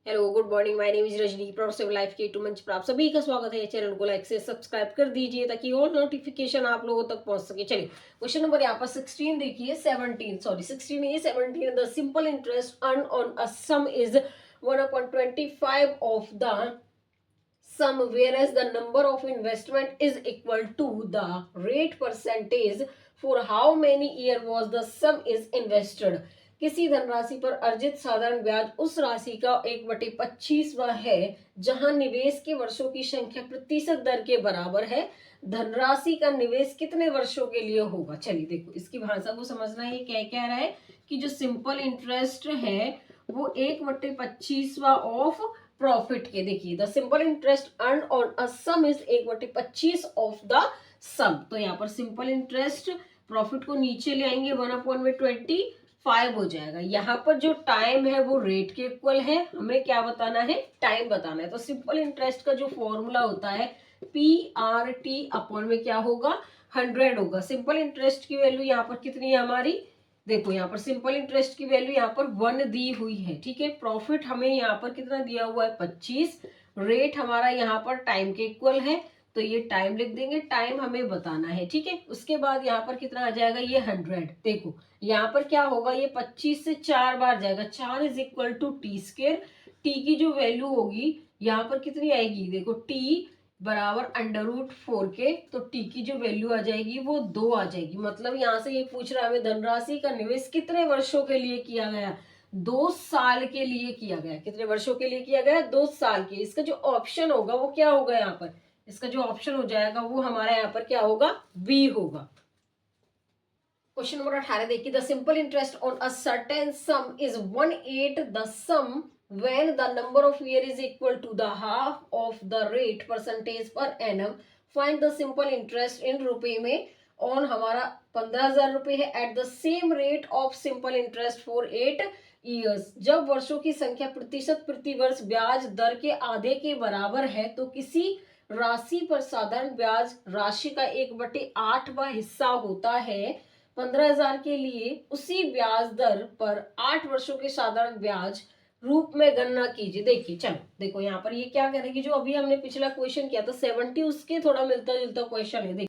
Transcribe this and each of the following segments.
Hello good morning, my name is Rajni, professor life के to मंच पर आप सभी का स्वागत है। चैनल को लाइक से सब्सक्राइब कर दीजिए ताकि और नोटिफिकेशन आप लोगों तक पहुंच सके। चलिए क्वेश्चन नंबर यहाँ पर 16 देखिए, 17 सॉरी 16 नहीं 17। The simple interest earn on a sum is 1/25 of the sum whereas the number of investment is equal to the rate percentage for how many year was the sum is invested। किसी धनराशि पर अर्जित साधारण ब्याज उस राशि का 1/25वां है जहां निवेश के वर्षों की संख्या प्रतिशत दर के बराबर है। धनराशि का निवेश कितने वर्षों के लिए होगा। चलिए देखो इसकी भाषा को समझना है। क्या कह रहा है कि जो सिंपल इंटरेस्ट है वो 1/25वां ऑफ प्रॉफिट के। देखिए the simple interest earn on a sum is 1/25 of the sum. तो यहाँ पर सिंपल इंटरेस्ट प्रॉफिट को नीचे ले आएंगे, 1/25 हो जाएगा। यहाँ पर जो टाइम है वो रेट के इक्वल है। हमें क्या बताना है, टाइम बताना है। तो सिंपल इंटरेस्ट का जो फॉर्मूला होता है PRT अपॉन में क्या होगा, 100 होगा। सिंपल इंटरेस्ट की वैल्यू यहाँ पर कितनी है हमारी, देखो यहाँ पर सिंपल इंटरेस्ट की वैल्यू यहाँ पर 1 दी हुई है। ठीक है, प्रॉफिट हमें यहाँ पर कितना दिया हुआ है 25। रेट हमारा यहाँ पर टाइम के इक्वल है तो ये टाइम लिख देंगे, टाइम हमें बताना है। ठीक है, उसके बाद यहाँ पर कितना आ जाएगा, ये 100। देखो यहाँ पर क्या होगा, ये 25 से 4 बार जाएगा, 4 is equal to T square. T की जो वैल्यू होगी यहाँ पर कितनी आएगी, देखो टी बराबर √4 के, तो टी की जो वैल्यू आ जाएगी वो 2 आ जाएगी। मतलब यहाँ से ये पूछ रहा है हमें धनराशि का निवेश कितने वर्षों के लिए किया गया, 2 साल के लिए किया गया। कितने वर्षों के लिए किया गया, 2 साल के। इसका जो ऑप्शन होगा वो क्या होगा, यहाँ पर इसका जो ऑप्शन हो जाएगा वो हमारा यहाँ पर क्या होगा, बी होगा। क्वेश्चन नंबर 18 देखिए, the simple interest on a certain sum is 1/8 the sum when the number of year is equal to the half of the rate percentage per annum। find the simple interest in रुपए में on हमारा 15,000 रुपए है at the same rate of simple interest for 8 years। जब वर्षों की संख्या प्रतिशत प्रति वर्ष ब्याज दर के आधे के बराबर है तो किसी राशि पर साधारण ब्याज राशि का 1/8वां हिस्सा होता है। 15,000 के लिए उसी ब्याज दर पर 8 वर्षों के साधारण ब्याज रूप में गणना कीजिए। देखिए चलो देखो यहाँ पर ये क्या कह रहे हैं कि जो अभी हमने पिछला क्वेश्चन किया था 70, उसके थोड़ा मिलता जुलता क्वेश्चन है।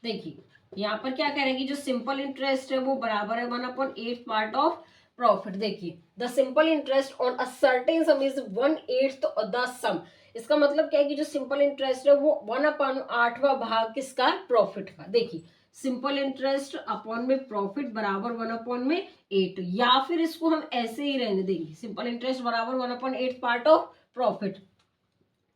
देखिए यहाँ पर क्या कह रहे हैं कि जो सिंपल इंटरेस्ट है वो बराबर है 1/8 पार्ट ऑफ प्रॉफिट। देखिए the simple interest on a certain sum is 1/8 the sum. इसका मतलब क्या है कि जो सिंपल इंटरेस्ट है वो 1/8वां भाग किसका, प्रॉफिट का। देखिए सिंपल इंटरेस्ट अपॉन में प्रॉफिट बराबर 1/8, या फिर इसको हम ऐसे ही रहने देंगे, सिंपल इंटरेस्ट बराबर 1/8 पार्ट ऑफ प्रॉफिट,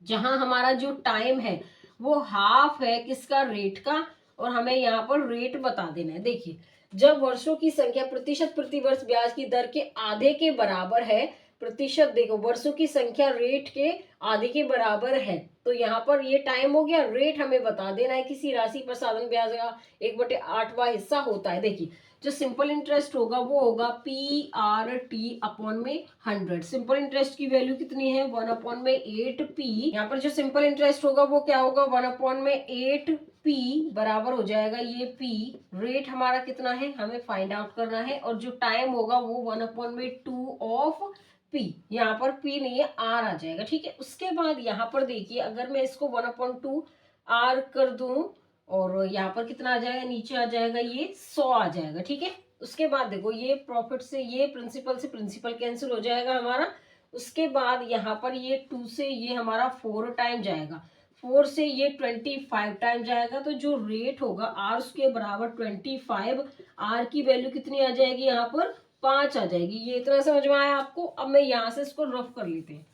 जहां हमारा जो टाइम है वो हाफ है किसका, रेट का, और हमें यहाँ पर रेट बता देना है। देखिए जब वर्षों की संख्या प्रतिशत प्रति वर्ष ब्याज की दर के आधे के बराबर है, प्रतिशत देखो वर्षों की संख्या रेट के आधे के बराबर है, तो यहाँ पर ये टाइम हो गया, रेट हमें बता देना है। किसी राशि पर साधारण ब्याज का 1/8वां हिस्सा होता है। देखिए जो सिंपल इंटरेस्ट होगा वो होगा PRT अपॉन में 100। सिंपल इंटरेस्ट की वैल्यू कितनी है, 1/8P। यहाँ पर जो सिंपल इंटरेस्ट होगा वो क्या होगा, 1/8P बराबर हो जाएगा ये P। रेट हमारा कितना है हमें फाइंड आउट करना है, और जो टाइम होगा वो 1/2 ऑफ P। यहाँ पर P नहीं है, R आ जाएगा। ठीक है, उसके बाद यहाँ पर देखिए अगर मैं इसको 1/2 R कर दूं और यहाँ पर कितना आ जाएगा, नीचे आ जाएगा ये 100 आ जाएगा। ठीक है, उसके बाद देखो ये प्रॉफिट से ये प्रिंसिपल से प्रिंसिपल कैंसिल हो जाएगा हमारा। उसके बाद यहाँ पर ये 2 से ये हमारा 4 टाइम जाएगा, 4 से ये 25 टाइम जाएगा। तो जो रेट होगा आर उसके बराबर 25, आर की वैल्यू कितनी आ जाएगी, यहाँ पर 5 आ जाएगी। ये इतना समझ में आया आपको। अब मैं यहाँ से इसको रफ कर लेते हैं।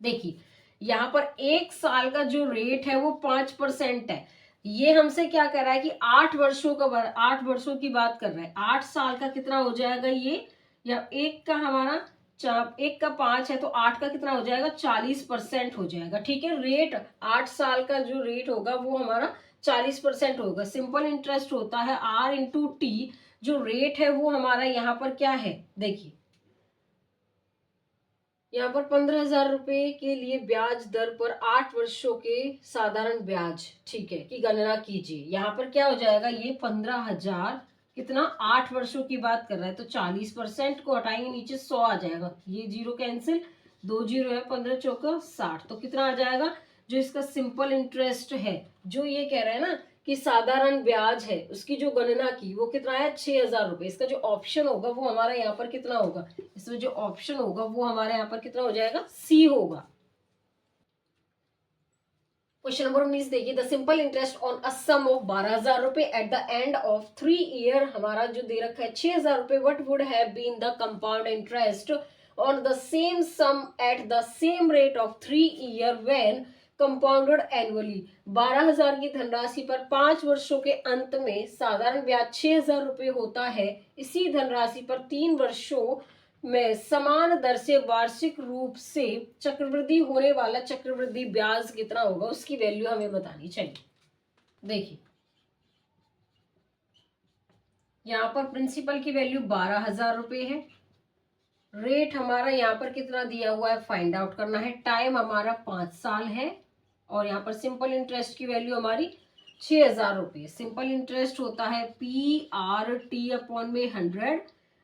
देखिए यहाँ पर 1 साल का जो रेट है वो 5% है। ये हमसे क्या कर रहा है कि 8 वर्षों का 8 वर्षों की बात कर रहा है। 8 साल का कितना हो जाएगा ये, या एक का हमारा 1 का 5 है तो 8 का कितना हो जाएगा, 40% हो जाएगा। ठीक है, रेट 8 साल का जो रेट होगा वो हमारा 40% होगा। सिंपल इंटरेस्ट होता है R/T। जो रेट है वो हमारा यहाँ पर क्या है, देखिए यहाँ पर 15,000 रुपए के लिए ब्याज दर पर 8 वर्षों के साधारण ब्याज, ठीक है, की गणना कीजिए। यहाँ पर क्या हो जाएगा, ये 15,000 कितना 8 वर्षों की बात कर रहा है, तो 40% को हटाएंगे नीचे 100 आ जाएगा, ये जीरो कैंसिल, 2 जीरो है, 15 चौका 60, तो कितना आ जाएगा जो इसका सिंपल इंटरेस्ट है, जो ये कह रहा है ना कि साधारण ब्याज है, उसकी जो गणना की वो कितना है 6,000 रुपए। इसका जो ऑप्शन होगा वो हमारा यहाँ पर कितना होगा, इसमें जो ऑप्शन होगा वो हमारे यहाँ पर कितना हो जाएगा, सी होगा। क्वेश्चन नंबर 19 देखिए, the simple interest on a sum of 12,000 rupees at the end of 3 year, हमारा जो दे रखा है 6,000 रुपए, what would have been the compound interest on the same sum at the same rate of 3 year when compounded annually. 12,000 की धनराशि पर 5 वर्षों के अंत में साधारण ब्याज 6,000 रुपए होता है, इसी धनराशि पर 3 वर्षों में समान दर से वार्षिक रूप से चक्रवृद्धि होने वाला चक्रवृद्धि ब्याज कितना होगा, उसकी वैल्यू हमें बतानी चाहिए। देखिए यहाँ पर प्रिंसिपल की वैल्यू 12,000 रुपए है, रेट हमारा यहाँ पर कितना दिया हुआ है फाइंड आउट करना है, टाइम हमारा 5 साल है, और यहाँ पर सिंपल इंटरेस्ट की वैल्यू हमारी 6,000 रुपये। सिंपल इंटरेस्ट होता है PRT/100।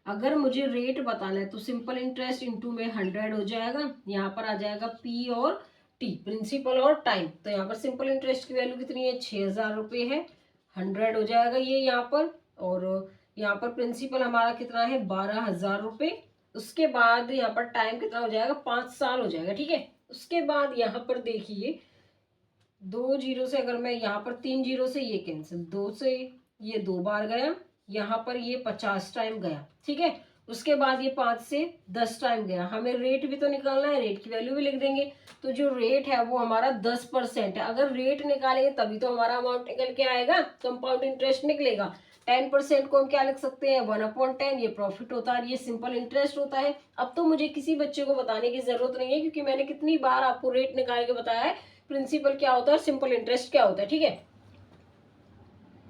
अगर मुझे रेट बताना है तो सिंपल इंटरेस्ट इंटू में 100 हो जाएगा, यहाँ पर आ जाएगा P और T, प्रिंसिपल और टाइम। तो यहाँ पर सिंपल इंटरेस्ट की वैल्यू कितनी है, 6,000 रुपये है, 100 हो जाएगा ये यहाँ पर, और यहाँ पर प्रिंसिपल हमारा कितना है 12,000 रुपये। उसके बाद यहाँ पर टाइम कितना हो जाएगा, 5 साल हो जाएगा, ठीक है। उसके बाद यहाँ पर देखिए 2 जीरो से, अगर मैं यहाँ पर 3 जीरो से ये कैंसिल, 2 से ये 2 बार गया, यहाँ पर ये 50 टाइम गया, ठीक है। उसके बाद ये 5 से 10 टाइम गया, हमें रेट भी तो निकालना है, रेट की वैल्यू भी लिख देंगे। तो जो रेट है वो हमारा 10% है, अगर रेट निकालेंगे तभी तो हमारा अमाउंट निकल के आएगा, कंपाउंड इंटरेस्ट निकलेगा। 10% को हम क्या लिख सकते हैं, 1/10, ये प्रॉफिट होता है, ये सिंपल इंटरेस्ट होता है। अब तो मुझे किसी बच्चे को बताने की जरूरत नहीं है, क्योंकि मैंने कितनी बार आपको रेट निकाल के बताया है प्रिंसिपल क्या होता है और सिंपल इंटरेस्ट क्या होता है, ठीक है।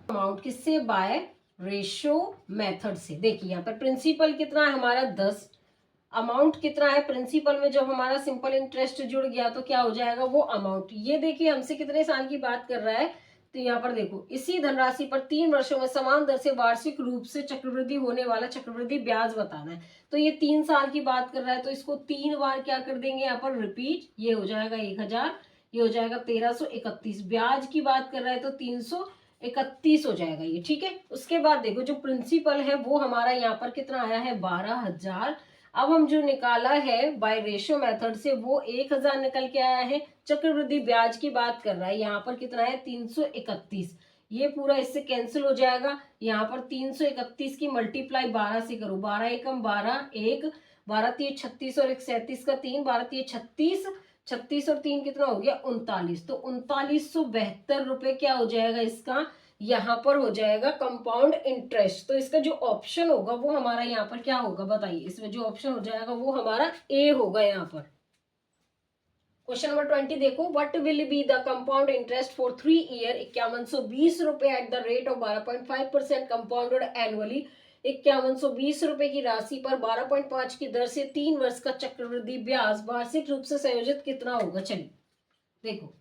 अमाउंट किससे, बाय रेशो मेथड से। देखिए यहाँ पर प्रिंसिपल कितना है हमारा 10, अमाउंट कितना है, प्रिंसिपल में जब हमारा सिंपल इंटरेस्ट जुड़ गया तो क्या हो जाएगा वो अमाउंट। ये देखिए हमसे कितने साल की बात कर रहा है, तो यहाँ पर देखो इसी धनराशि पर 3 वर्षों में समान दर से वार्षिक रूप से चक्रवृद्धि होने वाला चक्रवृद्धि ब्याज बताना है। तो ये 3 साल की बात कर रहा है, तो इसको 3 बार क्या कर देंगे यहाँ पर रिपीट, ये हो जाएगा 1,000, ये हो जाएगा 1,331। ब्याज की बात कर रहा है तो 331 हो जाएगा ये, ठीक है। उसके बाद देखो जो प्रिंसिपल है वो हमारा यहाँ पर कितना आया है 12,000। अब हम जो निकाला है बाय रेशियो मेथड से वो 1,000 निकल के आया है। चक्रवृद्धि ब्याज की बात कर रहा है, यहाँ पर कितना है 331, ये पूरा इससे कैंसिल हो जाएगा। यहाँ पर 331 की मल्टीप्लाई 12 से करो, 12 एकम 12, 1 12 3 36 और 1 37 का 3, 12 3 36, 36 और 3 कितना हो गया 39। तो 3972 रुपए क्या हो जाएगा इसका, यहाँ पर हो जाएगा कंपाउंड इंटरेस्ट। तो इसका जो ऑप्शन होगा वो हमारा यहाँ पर क्या होगा बताइए, इसमें जो ऑप्शन हो जाएगा वो हमारा ए होगा यहाँ पर। क्वेश्चन नंबर 20 देखो, what will be the compound interest for 3 year, 5120 रुपए at the rate of 12.5% compounded annually. 5120 रुपए की राशि पर 12.5 की दर से 3 वर्ष का चक्रवृद्धि ब्याज वार्षिक रूप से संयोजित कितना होगा। चलिए देखो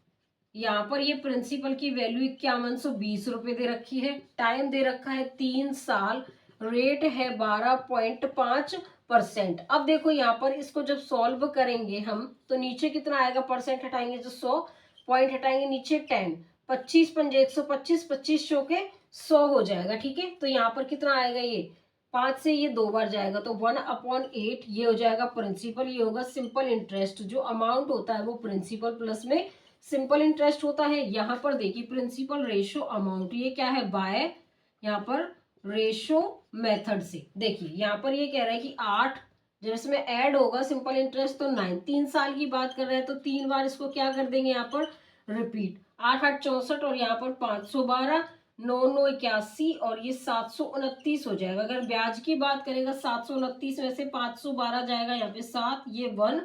यहाँ पर ये प्रिंसिपल की वैल्यू 5120 रुपए दे रखी है, टाइम दे रखा है 3 साल, रेट है 12.5%। अब देखो यहाँ पर इसको जब सॉल्व करेंगे हम तो नीचे कितना आएगा, परसेंट हटाएंगे तो 100, पॉइंट हटाएंगे नीचे 10, 25 पंजे 125, 25 चौके 100 हो जाएगा, ठीक है। तो यहाँ पर कितना आएगा, ये 5 से ये 2 बार जाएगा तो 1/8, ये हो जाएगा प्रिंसिपल, ये होगा सिंपल इंटरेस्ट। जो अमाउंट होता है वो प्रिंसिपल प्लस में सिंपल इंटरेस्ट होता है। यहाँ पर देखिए प्रिंसिपल रेशो अमाउंट, ये क्या है बाय यहाँ पर रेशो मेथड से। देखिए यहाँ पर ये कह रहा है कि 8 जब इसमें ऐड होगा सिंपल इंटरेस्ट तो 9, 3 साल की बात कर रहे हैं तो 3 बार इसको क्या कर देंगे यहाँ पर रिपीट, 8 8 64 और यहाँ पर 512, 9 9 81 और ये 729 हो जाएगा। अगर ब्याज की बात करेगा 729 में से 512 जाएगा यहाँ पे 7, ये 1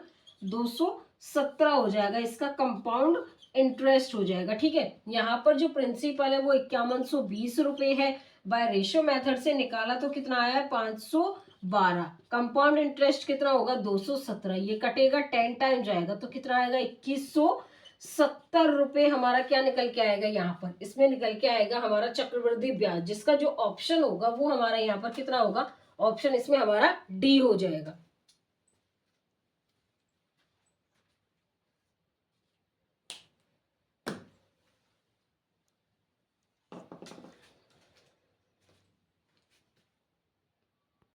217 हो जाएगा, इसका कंपाउंड इंटरेस्ट हो जाएगा, ठीक है। यहाँ पर जो प्रिंसिपल है वो 5120 है, बाय रेशियो मेथड से निकाला तो कितना आया है 512, कंपाउंड इंटरेस्ट कितना होगा 217, ये कटेगा 10 टाइम जाएगा तो कितना आएगा 2100 ₹70 हमारा क्या निकल के आएगा यहाँ पर, इसमें निकल के आएगा हमारा चक्रवृद्धि ब्याज, जिसका जो ऑप्शन होगा वो हमारा यहाँ पर कितना होगा, ऑप्शन इसमें हमारा डी हो जाएगा।